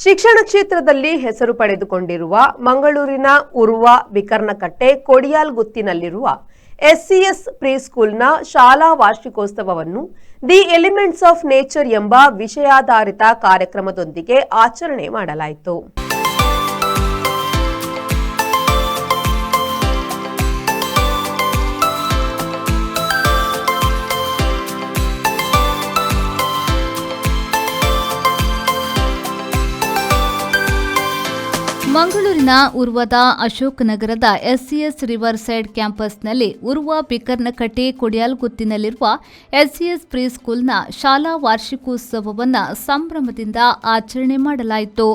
ಶಿಕ್ಷಣ ಕ್ಷೇತ್ರದಲ್ಲಿ ಹೆಸರು ಪಡೆದುಕೊಂಡಿರುವ ಮಂಗಳೂರಿನ ಉರ್ವ ಬಿಕರ್ನಕಟ್ಟೆ ಕೊಡಿಯಾಲ್ಗುತ್ತಿನಲ್ಲಿರುವ ಎಸ್ಸಿಎಸ್ ಪ್ರೀಸ್ಕೂಲ್ನ ಶಾಲಾ ವಾರ್ಷಿಕೋತ್ಸವವನ್ನು ದಿ ಎಲಿಮೆಂಟ್ಸ್ ಆಫ್ ನೇಚರ್ ಎಂಬ ವಿಷಯಾಧಾರಿತ ಕಾರ್ಯಕ್ರಮದೊಂದಿಗೆ ಆಚರಣೆ ಮಾಡಲಾಯಿತು. ಮಂಗಳೂರಿನ ಉರ್ವದ ಅಶೋಕ್ ನಗರದ ಎಸ್ಸಿಎಸ್ ರಿವರ್ ಸೈಡ್ ಕ್ಯಾಂಪಸ್ನಲ್ಲಿ ಉರ್ವ ಬಿಕರ್ನಕಟ್ಟೆ ಕೊಡಿಯಾಲ್ಗುತ್ತಿನಲ್ಲಿರುವ ಎಸ್ಸಿಎಸ್ ಪ್ರೀಸ್ಕೂಲ್ನ ಶಾಲಾ ವಾರ್ಷಿಕೋತ್ಸವವನ್ನು ಸಂಭ್ರಮದಿಂದ ಆಚರಣೆ ಮಾಡಲಾಯಿತು.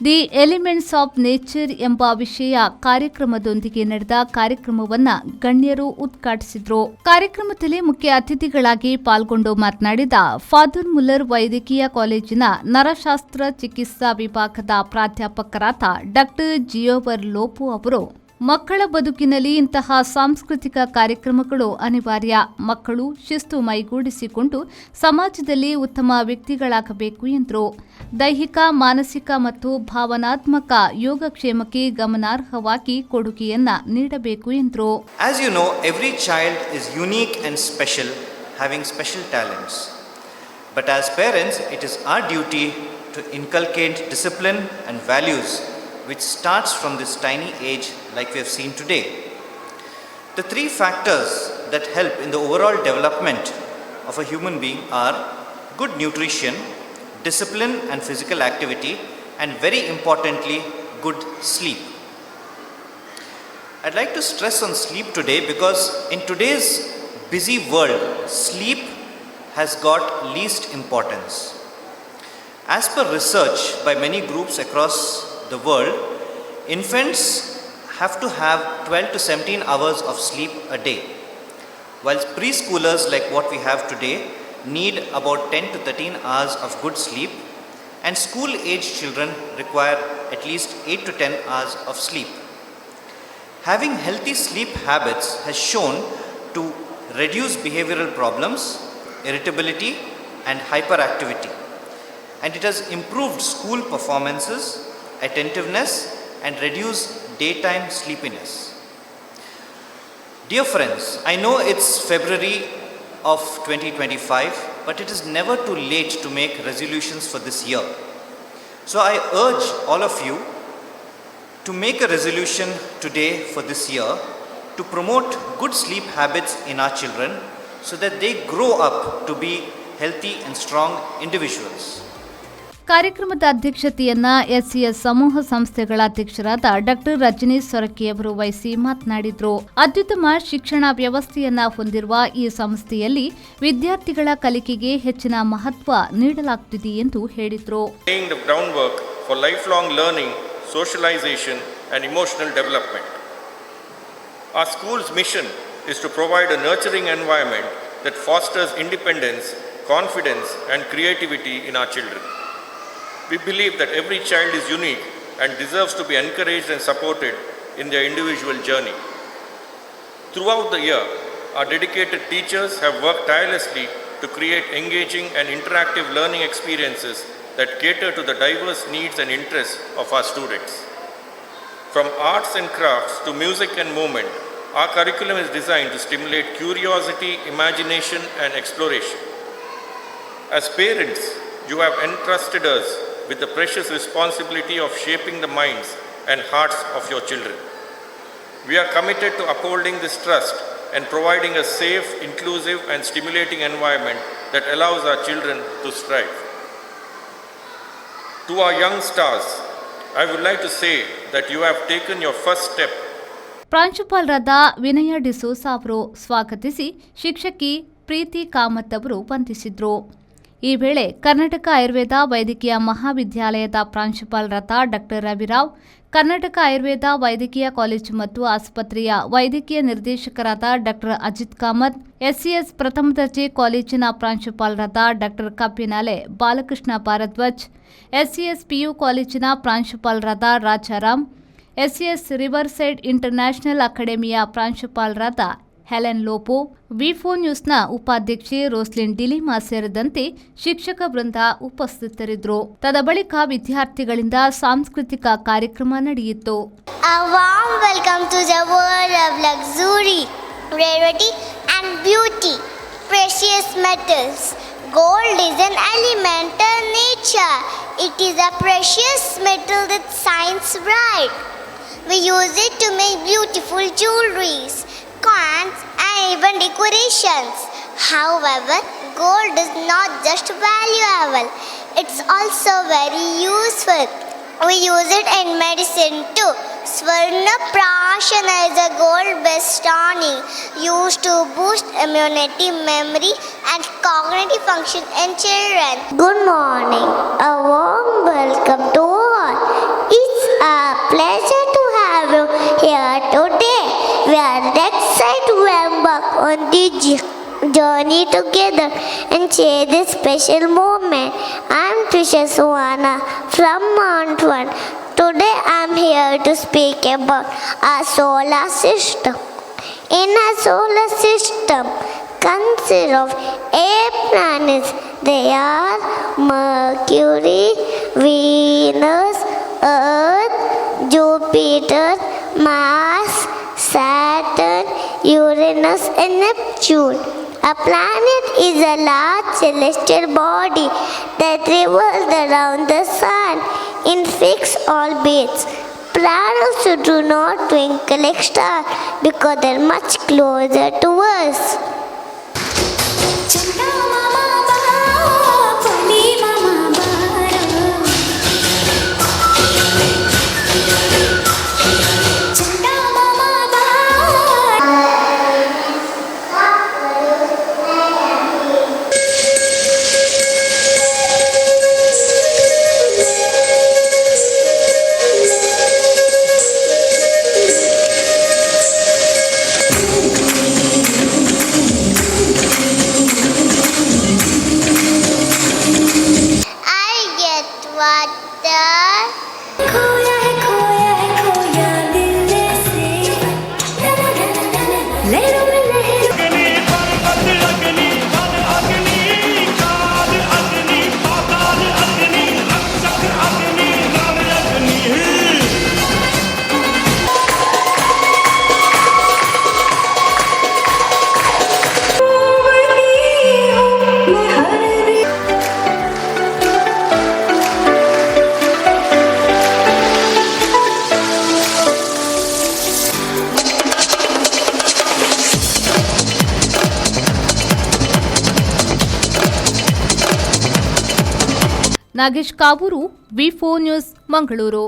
ದಿ ಎಲಿಮೆಂಟ್ಸ್ ಆಫ್ ನೇಚರ್ ಎಂಬ ವಿಷಯ ಕಾರ್ಯಕ್ರಮದೊಂದಿಗೆ ನಡೆದ ಕಾರ್ಯಕ್ರಮವನ್ನು ಗಣ್ಯರು ಉದ್ಘಾಟಿಸಿದರು. ಕಾರ್ಯಕ್ರಮದಲ್ಲಿ ಮುಖ್ಯ ಅತಿಥಿಗಳಾಗಿ ಪಾಲ್ಗೊಂಡು ಮಾತನಾಡಿದ ಫಾದರ್ ಮುಲ್ಲರ್ ವೈದ್ಯಕೀಯ ಕಾಲೇಜಿನ ನರಶಾಸ್ತ್ರ ಚಿಕಿತ್ಸಾ ವಿಭಾಗದ ಪ್ರಾಧ್ಯಾಪಕರಾದ ಡಾಕ್ಟರ್ ಜಿಯೋವರ್ ಲೋಪು ಅವರು ಮಕ್ಕಳ ಬದುಕಿನಲ್ಲಿ ಇಂತಹ ಸಾಂಸ್ಕೃತಿಕ ಕಾರ್ಯಕ್ರಮಗಳು ಅನಿವಾರ್ಯ. ಮಕ್ಕಳು ಶಿಸ್ತು ಮೈಗೂಡಿಸಿಕೊಂಡು ಸಮಾಜದಲ್ಲಿ ಉತ್ತಮ ವ್ಯಕ್ತಿಗಳಾಗಬೇಕು ಎಂದರು. ದೈಹಿಕ, ಮಾನಸಿಕ ಮತ್ತು ಭಾವನಾತ್ಮಕ ಯೋಗಕ್ಷೇಮಕ್ಕೆ ಗಮನಾರ್ಹವಾಗಿ ಕೊಡುಗೆಯನ್ನ ನೀಡಬೇಕು ಎಂದರು. As you know, every child is unique and special, having special talents. But as parents, it is our duty to inculcate discipline and values which starts from this tiny age like we have seen today. The three factors that help in the overall development of a human being are good nutrition, discipline and physical activity, and very importantly, good sleep. I'd like to stress on sleep today because in today's busy world, sleep has got least importance. As per research by many groups across the world, infants have to have 12 to 17 hours of sleep a day, whilst preschoolers like what we have today need about 10 to 13 hours of good sleep, and school-age children require at least 8 to 10 hours of sleep. Having healthy sleep habits has shown to reduce behavioral problems, irritability, and hyperactivity, and it has improved school performances, attentiveness, and reduce daytime sleepiness. Dear friends, I know it's February of 2025, but it is never too late to make resolutions for this year. So I urge all of you to make a resolution today for this year to promote good sleep habits in our children so that they grow up to be healthy and strong individuals. ಕಾರ್ಯಕ್ರಮದ ಅಧ್ಯಕ್ಷತೆಯನ್ನ ಎಸ್ಸಿಎಸ್ ಸಮೂಹ ಸಂಸ್ಥೆಗಳ ಅಧ್ಯಕ್ಷರಾದ doctor Rajneesh Sorake ಅವರು ವಹಿಸಿ ಮಾತನಾಡಿದರು. ಅತ್ಯುತ್ತಮ ಶಿಕ್ಷಣ ವ್ಯವಸ್ಥೆಯನ್ನ ಹೊಂದಿರುವ ಈ ಸಂಸ್ಥೆಯಲ್ಲಿ ವಿದ್ಯಾರ್ಥಿಗಳ ಕಲಿಕೆಗೆ ಹೆಚ್ಚಿನ ಮಹತ್ವ ನೀಡಲಾಗುತ್ತಿದೆ ಎಂದು ಹೇಳಿದರು. For lifelong learning, socialization and emotional development. Our school's mission is to provide a nurturing environment that fosters independence, confidence and creativity in our children. We believe that every child is unique and deserves to be encouraged and supported in their individual journey. Throughout the year, our dedicated teachers have worked tirelessly to create engaging and interactive learning experiences that cater to the diverse needs and interests of our students. From arts and crafts to music and movement, our curriculum is designed to stimulate curiosity, imagination, and exploration. As parents, you have entrusted us with the precious responsibility of shaping the minds and hearts of your children. We are committed to upholding this trust and providing a safe, inclusive and stimulating environment that allows our children to strive. To our young stars, I would like to say that you have taken your first step. ಪ್ರಾಂಶುಪಾಲರಾದ ವಿನಯ ಡಿಸೋಸಾ ಅವರು ಸ್ವಾಗತಿಸಿ ಶಿಕ್ಷಕಿ ಪ್ರೀತಿ ಕಾಮತ್ ಅವರು ವಂದಿಸಿದರು. ಈ ವೇಳೆ ಕರ್ನಾಟಕ ಆಯುರ್ವೇದ ವೈದ್ಯಕೀಯ ಮಹಾವಿದ್ಯಾಲಯದ ಪ್ರಾಂಶುಪಾಲರಾದ ಡಾಕ್ಟರ್ ರವಿರಾವ್, ಕರ್ನಾಟಕ ಆಯುರ್ವೇದ ವೈದ್ಯಕೀಯ ಕಾಲೇಜು ಮತ್ತು ಆಸ್ಪತ್ರೆಯ ವೈದ್ಯಕೀಯ ನಿರ್ದೇಶಕರಾದ ಡಾಕ್ಟರ್ ಅಜಿತ್ ಕಾಮತ್, ಎಸ್ಸಿಎಸ್ ಪ್ರಥಮ ದರ್ಜೆ ಕಾಲೇಜಿನ ಪ್ರಾಂಶುಪಾಲರಾದ ಡಾಕ್ಟರ್ ಕಪ್ಪಿನಾಲೆ ಬಾಲಕೃಷ್ಣ ಭಾರದ್ವಾಜ್, ಎಸ್ಸಿಎಸ್ ಪಿಯು ಕಾಲೇಜಿನ ಪ್ರಾಂಶುಪಾಲರಾದ ರಾಜಾರಾಮ್, ಎಸ್ಸಿಎಸ್ ರಿವರ್ ಸೈಡ್ ಇಂಟರ್ನ್ಯಾಷನಲ್ ಅಕಾಡೆಮಿಯ ಪ್ರಾಂಶುಪಾಲರಾದ ಹೆಲೆನ್ ಲೋಪೋ, ವಿ4 ನ್ಯೂಸ್ನ ಉಪಾಧ್ಯಕ್ಷೆ ರೋಸ್ಲಿನ್ ಡಿಲಿಮಾ ಸೇರಿದಂತೆ ಶಿಕ್ಷಕ ವೃಂದ ಉಪಸ್ಥಿತರಿದ್ದರು. ತದಬಳಿಕ ವಿದ್ಯಾರ್ಥಿಗಳಿಂದ ಸಾಂಸ್ಕೃತಿಕ ಕಾರ್ಯಕ್ರಮ ನಡೆಯಿತು. A warm welcome to the world of luxury, rarity and beauty. Precious metals. Gold is an elemental nature. It is a precious metal that shines bright. We use it to make beautiful jewelries, coins and even decorations. However, gold is not just valuable, it's also very useful. We use it in medicine too. Swarna Prashana is a gold-based tonic used to boost immunity, memory and cognitive function in children. Good morning. A warm welcome to all. It's a pleasure to have you here today. We are excited to embark on this journey together and share this special moment. I'm Trisha Suwana from Mount One. Today I'm here to speak about our solar system. In our solar system consists of 8 planets. They are Mercury, Venus, Earth, Jupiter, Mars, Saturn, Uranus and Neptune. A planet is a large celestial body that revolves around the sun in fixed orbits. Planets do not twinkle like stars because they are much closer to us. Nagesh Kavoor, ವಿ4 news, Mangaluru.